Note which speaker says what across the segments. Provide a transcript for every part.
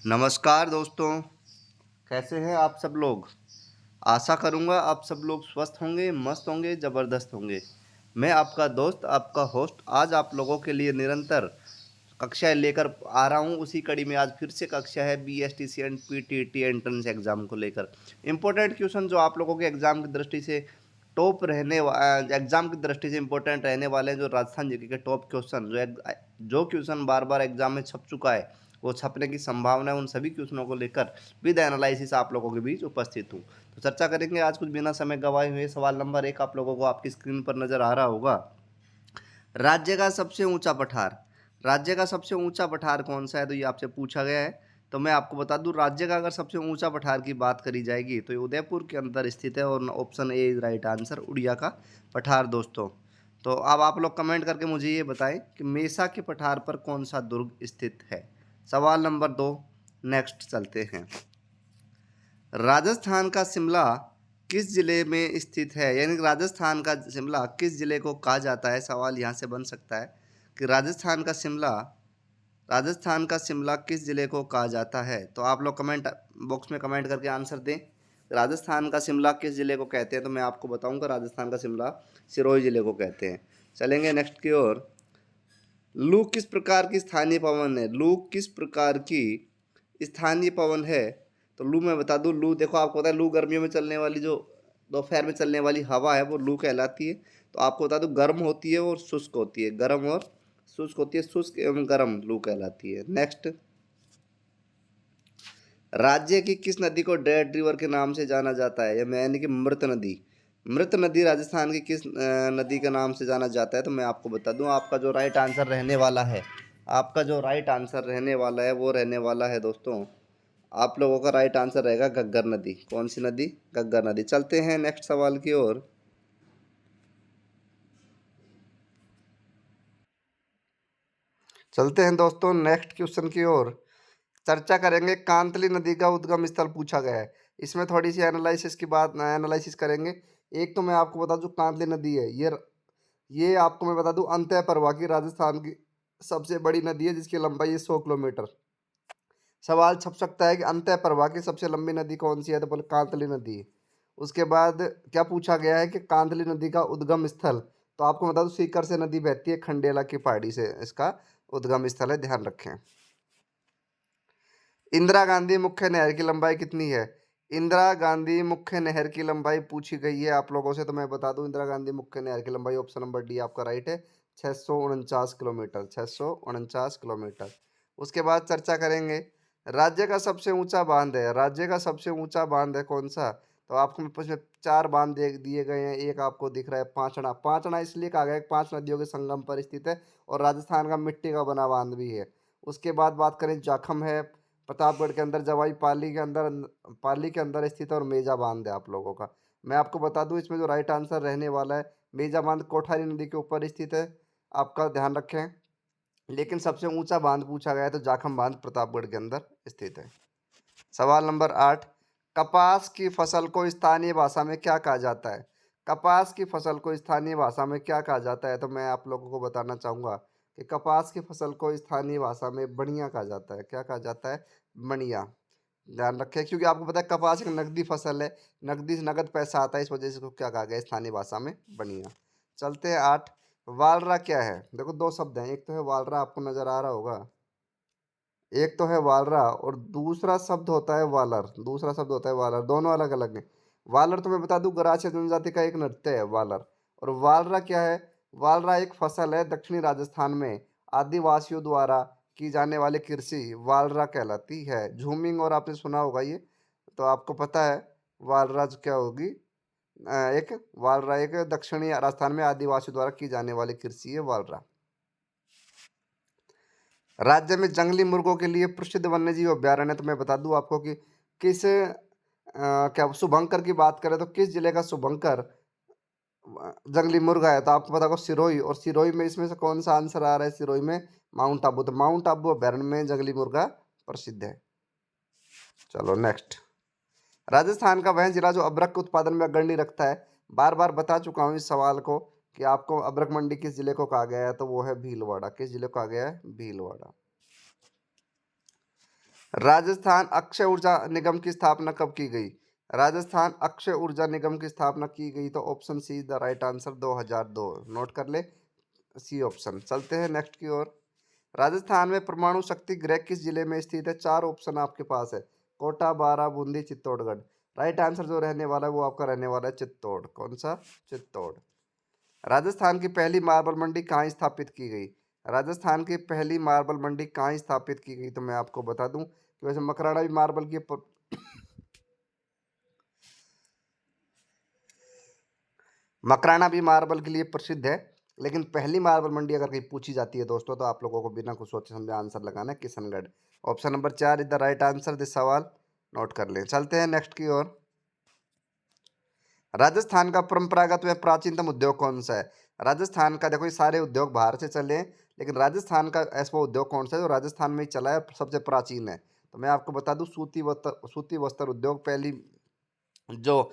Speaker 1: नमस्कार दोस्तों, कैसे हैं आप सब लोग? आशा करूँगा आप सब लोग स्वस्थ होंगे, मस्त होंगे, ज़बरदस्त होंगे। मैं आपका दोस्त, आपका होस्ट आज आप लोगों के लिए निरंतर कक्षाएँ लेकर आ रहा हूँ। उसी कड़ी में आज फिर से कक्षा है BSTC and PTET entrance exam को लेकर। इम्पोर्टेंट क्वेश्चन जो आप लोगों के एग्ज़ाम की दृष्टि से एग्ज़ाम की दृष्टि से इम्पोर्टेंट रहने वाले हैं, जो राजस्थान जीके के टॉप क्वेश्चन जो क्वेश्चन बार-बार एग्ज़ाम में छप चुका है, वो छपने की संभावना है, उन सभी क्वेश्चनों को लेकर विद एनालिसिस आप लोगों के बीच उपस्थित हूँ। तो चर्चा करेंगे आज कुछ बिना समय गँवाए हुए। सवाल नंबर 1 आप लोगों को आपकी स्क्रीन पर नज़र आ रहा होगा। राज्य का सबसे ऊँचा पठार। राज्य का सबसे ऊँचा पठार कौन-सा है? तो ये आपसे पूछा गया है। तो मैं आपको बता दूँ, राज्य का अगर सबसे ऊँचा पठार की बात करी जाएगी तो ये उदयपुर के अंदर स्थित है और option A is right answer, Odia का पठार दोस्तों। तो अब आप लोग कमेंट करके मुझे ये बताएँ कि मेसा के पठार पर कौन-सा दुर्ग स्थित है? सवाल नंबर 2 नेक्स्ट चलते हैं। राजस्थान का शिमला किस ज़िले में स्थित है? यानी कि राजस्थान का शिमला किस ज़िले को कहा जाता है? सवाल यहाँ से बन सकता है कि राजस्थान का शिमला किस ज़िले को कहा जाता है? तो आप लोग कमेंट बॉक्स में कमेंट करके आंसर दें। राजस्थान का शिमला किस ज़िले को कहते हैं? तो मैं आपको बताऊँगा, राजस्थान का शिमला सिरोही ज़िले को कहते हैं। चलेंगे नेक्स्ट की ओर। लू किस प्रकार की स्थानीय पवन है? लू किस प्रकार की स्थानीय पवन है? तो लू मैं बता दूं, लू देखो आपको पता है, लू गर्मियों में चलने वाली, जो दोपहर में चलने वाली हवा है, वो लू कहलाती है। तो आपको बता दूं, गर्म होती है और शुष्क होती है। गर्म और शुष्क होती है, शुष्क एवं गर्म लू कहलाती है। नेक्स्ट, राज्य की किस नदी को डेड रिवर के नाम से जाना जाता है? यानी कि मृत नदी। मृत नदी राजस्थान की किस नदी के नाम से जाना जाता है? तो मैं आपको बता दूं, आपका जो राइट आंसर रहने वाला है वो रहने वाला है दोस्तों, आप लोगों का राइट आंसर रहेगा घग्गर नदी। कौन सी नदी? घग्गर नदी। चलते हैं नेक्स्ट सवाल की ओर। चलते हैं दोस्तों नेक्स्ट क्वेश्चन की ओर। चर्चा करेंगे, कांतली नदी का उद्गम स्थल पूछा गया है। इसमें थोड़ी सी एनालिसिस करेंगे। एक तो मैं आपको बता दूं, कांतली नदी है, ये आपको मैं बता दूं अंतः प्रवाह की राजस्थान की सबसे बड़ी नदी है, जिसकी लंबाई है 100 किलोमीटर। सवाल छप सकता है कि अंतः प्रवाह की सबसे लंबी नदी कौन सी है? तो बोले कांतली नदी। उसके बाद क्या पूछा गया है कि कांतली नदी का उद्गम स्थल, तो आपको बता दूं सीकर से नदी बहती है, खंडेला की पहाड़ी से इसका उद्गम स्थल है, ध्यान रखें। इंदिरा गांधी मुख्य नहर की लंबाई कितनी है? इंदिरा गांधी मुख्य नहर की लंबाई पूछी गई है आप लोगों से, तो मैं बता दूं इंदिरा गांधी मुख्य नहर की लंबाई ऑप्शन नंबर डी आपका राइट है, 649 किलोमीटर। 649 किलोमीटर। उसके बाद चर्चा करेंगे, राज्य का सबसे ऊंचा बांध है। राज्य का सबसे ऊंचा बांध है कौन सा? तो आपको इसमें चार बांध दिए गए हैं। एक आपको दिख रहा है पांचड़ा। पांचड़ा इसलिए कहा गया है, पांच नदियों के संगम पर स्थित है और राजस्थान का मिट्टी का बना बांध भी है। उसके बाद बात करें, जाखम है प्रतापगढ़ के अंदर, जवाई पाली के अंदर स्थित है और मेजा बांध है आप लोगों का। मैं आपको बता दूं, इसमें जो राइट आंसर रहने वाला है, मेजा बांध कोठारी नदी के ऊपर स्थित है, आपका ध्यान रखें। लेकिन सबसे ऊंचा बांध पूछा गया है तो जाखम बांध प्रतापगढ़ के अंदर स्थित है। सवाल नंबर 8, कपास की फसल को स्थानीय भाषा में क्या कहा जाता है? कपास की फसल को स्थानीय भाषा में क्या कहा जाता है? तो मैं आप लोगों को बताना चाहूँगा कि कपास की फसल को स्थानीय भाषा में बढ़िया कहा जाता है। क्या कहा जाता है? बढ़िया। ध्यान रखें, क्योंकि आपको पता है कपास एक नकदी फसल है, नकदी से नगद पैसा आता है, इस वजह से इसको क्या कहा गया स्थानीय भाषा में? बढ़िया। चलते हैं 8, वालरा क्या है? देखो दो शब्द हैं, एक तो है वालरा, आपको नजर आ रहा होगा, एक तो है वालरा और दूसरा शब्द होता है वालर। दूसरा शब्द होता है वालर, दोनों अलग अलग हैं। वालर तो मैं बता दूं गरासिया जनजाति का एक नृत्य है वालर। और वालरा क्या है? वालरा एक फसल है दक्षिणी राजस्थान में, आदिवासियों द्वारा की जाने वाली कृषि वालरा कहलाती है। झूमिंग और आपने सुना होगा ये, तो आपको पता है वालरा क्या होगी। एक वालरा एक दक्षिणी राजस्थान में आदिवासियों द्वारा की जाने वाली कृषि है वालरा। राज्य में जंगली मुर्गों के लिए प्रसिद्ध वन्यजीव अभयारण्य, तो मैं बता दूं आपको कि किस क्या शुभंकर की बात करें तो किस जिले का शुभंकर जंगली मुर्गा है? तो आपको पता होगा सिरोही, और सिरोही में इसमें से कौन सा आंसर आ रहा है? सिरोही में माउंट आबू। तो माउंट आबू अभयारण्य में जंगली मुर्गा प्रसिद्ध है। चलो नेक्स्ट, राजस्थान का वह जिला जो अदरक के उत्पादन में अग्रणी रखता है। बार बार बता चुका हूँ इस सवाल को कि आपको अदरक मंडी किस जिले को कहा गया है, तो वो है भीलवाड़ा। किस जिले को कहा गया है? भीलवाड़ा। राजस्थान अक्षय ऊर्जा निगम की स्थापना कब की गई? राजस्थान अक्षय ऊर्जा निगम की स्थापना की गई तो option see the right answer 2002। Note कर ले, सी ऑप्शन। चलते हैं नेक्स्ट की ओर। राजस्थान में परमाणु शक्ति गृह किस जिले में स्थित है? चार ऑप्शन आपके पास है, कोटा, बारा, बूंदी, चित्तौड़गढ़। राइट आंसर जो रहने वाला है वो आपका रहने वाला है चित्तौड़। कौन सा? चित्तौड़। राजस्थान की पहली मार्बल मंडी कहाँ स्थापित की गई? राजस्थान की पहली मार्बल मंडी कहाँ स्थापित की गई? तो मैं आपको बता दूं कि वैसे मकराना भी मार्बल की मकराना भी मार्बल के लिए प्रसिद्ध है, लेकिन पहली मार्बल मंडी अगर कहीं पूछी जाती है दोस्तों तो आप लोगों को बिना कुछ सोचे समझे आंसर लगाना है Kishangarh. Option number 4 is the right answer. This सवाल नोट कर लें। चलते हैं नेक्स्ट की ओर। राजस्थान का परंपरागत व प्राचीनतम उद्योग कौन सा है? राजस्थान का, देखो ये सारे उद्योग बाहर से चले हैं, लेकिन राजस्थान का ऐसा उद्योग कौन सा है जो राजस्थान में ही चला है और सबसे प्राचीन है? तो मैं आपको बता दूं, सूती वस्त्र उद्योग। जो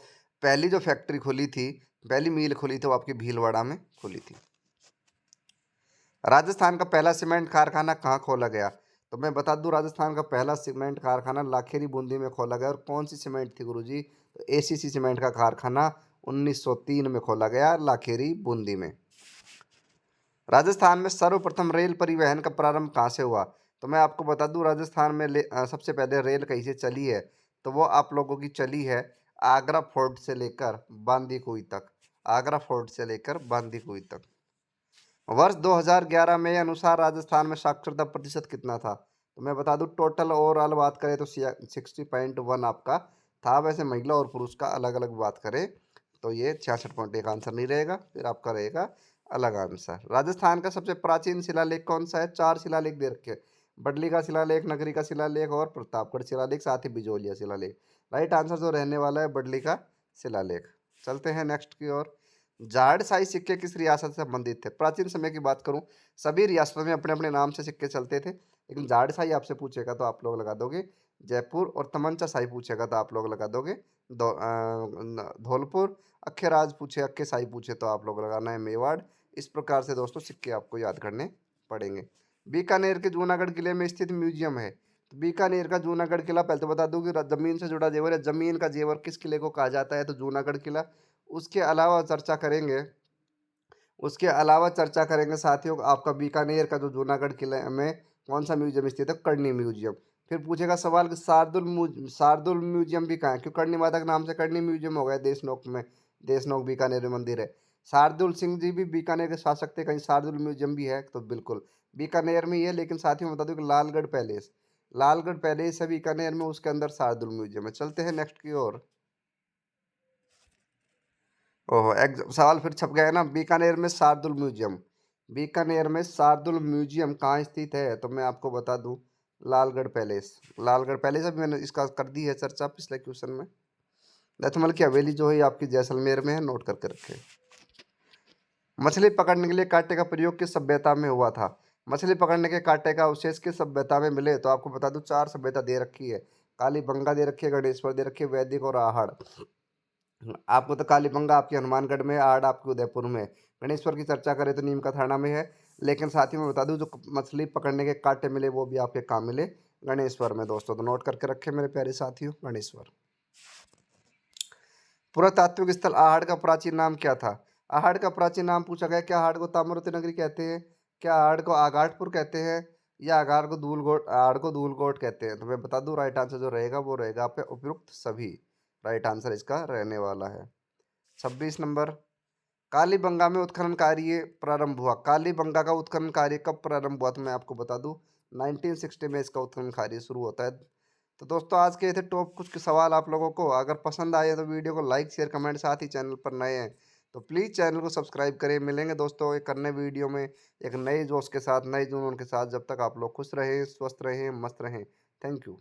Speaker 1: पहली जो फैक्ट्री खुली थी, पहली मिल खुली थी वो आपकी भीलवाड़ा में खुली थी। राजस्थान का पहला सीमेंट कारखाना कहाँ खोला गया? तो मैं बता दूं, राजस्थान का पहला सीमेंट कारखाना लाखेरी बूंदी में खोला गया। और कौन सी सीमेंट थी गुरुजी? तो एसीसी सीमेंट का कारखाना 1903 में खोला गया लाखेरी बूंदी में। राजस्थान में सर्वप्रथम रेल परिवहन का प्रारंभ कहाँ से हुआ? तो मैं आपको बता दूं, राजस्थान में सबसे पहले रेल कहीं से चली है? तो वो आप लोगों की चली है आगरा फोर्ट से लेकर बांदीकुई तक। आगरा फोर्ट से लेकर बांदीकुई तक। वर्ष 2011 में अनुसार राजस्थान में साक्षरता प्रतिशत कितना था? तो मैं बता दूं, टोटल ओवरऑल बात करें तो 60.1 आपका था। वैसे महिला और पुरुष का अलग अलग बात करें तो ये 66.1 आंसर नहीं रहेगा, फिर आपका रहेगा अलग आंसर। राजस्थान का सबसे प्राचीन शिलालेख कौन सा है? चार शिलालेख दे रखे, बडली का शिलालेख, नगरी का शिलालेख और प्रतापगढ़ शिलालेख, साथ ही बिजोलिया शिलालेख। राइट आंसर जो रहने वाला है बडली का शिलालेख। चलते हैं नेक्स्ट की ओर। जाड़शाही सिक्के किस रियासत से संबंधित थे? प्राचीन समय की बात करूं, सभी रियासतों में अपने अपने नाम से सिक्के चलते थे, लेकिन जाड़शाही आपसे पूछेगा तो आप लोग लगा दोगे जयपुर, और तमंचा शाही पूछेगा तो आप लोग लगा दोगे धौलपुर। अक्खेराज पूछे, अक्के शाही पूछे तो आप लोग लगाना है मेवाड़। इस प्रकार से दोस्तों सिक्के आपको याद करने पड़ेंगे। बीकानेर के जूनागढ़ किले में स्थित म्यूजियम है। तो बीकानेर का जूनागढ़ किला, पहले तो बता दूं कि जमीन से जुड़ा जेवर है। जमीन का जेवर किस किले को कहा जाता है? तो जूनागढ़ किला। उसके अलावा चर्चा करेंगे साथियों, आपका बीकानेर का जो जूनागढ़ किले में कौन सा म्यूजियम स्थित है? करनी म्यूजियम। फिर पूछेगा सवाल कि शार्दुल म्यूजियम भी कहाँ है? क्यों करनी माता के नाम से करनी म्यूजियम हो गया देशनोक में। देशनोक बीकानेर में मंदिर है। शार्दुल सिंह जी भी बीकानेर के शासक थे, कहीं शार्दुल म्यूजियम भी है? तो बिल्कुल बीकानेर में ही है, लेकिन साथियों बता दूं कि लालगढ़ पैलेस है बीकानेर में, उसके अंदर शार्दुल म्यूजियम है। चलते हैं नेक्स्ट की ओर। ओहो, एक सवाल फिर छप गया ना। बीकानेर में शार्दुल म्यूजियम कहाँ स्थित है? तो मैं आपको बता दूं, लालगढ़ पैलेस अभी मैंने इसका कर दी है चर्चा पिछले क्वेश्चन में। रथमल की हवेली जो है आपकी जैसलमेर में है, नोट करके रखें। मछली पकड़ने के लिए कांटे का प्रयोग किस सभ्यता में हुआ था? मछली पकड़ने के कांटे का अवशेष किस सभ्यता में मिले? तो आपको बता दूं, चार सभ्यता दे रखी है। कालीबंगा दे रखी है, गणेश्वर दे रखी है, वैदिक और आहड़। आपको तो कालीबंगा आपके हनुमानगढ़ में, आड़ आपके उदयपुर में। गणेश्वर की चर्चा करें तो नीम का थाना में है। लेकिन साथ ही मैं बता दूं, जो मछली पकड़ने के कांटे मिले वो भी आपके कहाँ मिले? गणेश्वर में दोस्तों। तो नोट करके रखे मेरे प्यारे साथियों, गणेश्वर। पुरातात्विक स्थल आहड़ का प्राचीन नाम क्या था? आहड़ का प्राचीन नाम पूछा गया। क्या आहड़ को ताम्रवती नगरी कहते हैं? क्या आहड़ को आगाटपुर कहते हैं? या आहड़ को धूलगोट कहते हैं? तो मैं बता दूं, राइट आंसर जो रहेगा वो रहेगा आपके उपयुक्त सभी। राइट आंसर इसका रहने वाला है। 26 नंबर। कालीबंगा में उत्खनन कार्य प्रारंभ हुआ। कालीबंगा का उत्खनन कार्य कब प्रारंभ हुआ? तो मैं आपको बता दूं, 1960 में इसका उत्खनन कार्य शुरू होता है। तो दोस्तों आज के थे टॉप कुछ के सवाल आप लोगों को। अगर पसंद आए तो वीडियो को लाइक शेयर कमेंट, साथ ही चैनल पर नए हैं तो प्लीज़ चैनल को सब्सक्राइब करें। मिलेंगे दोस्तों एक करने वीडियो में एक नए जोश के साथ, नए जुनून के साथ। जब तक आप लोग खुश रहें, स्वस्थ रहें, मस्त रहें। Thank you.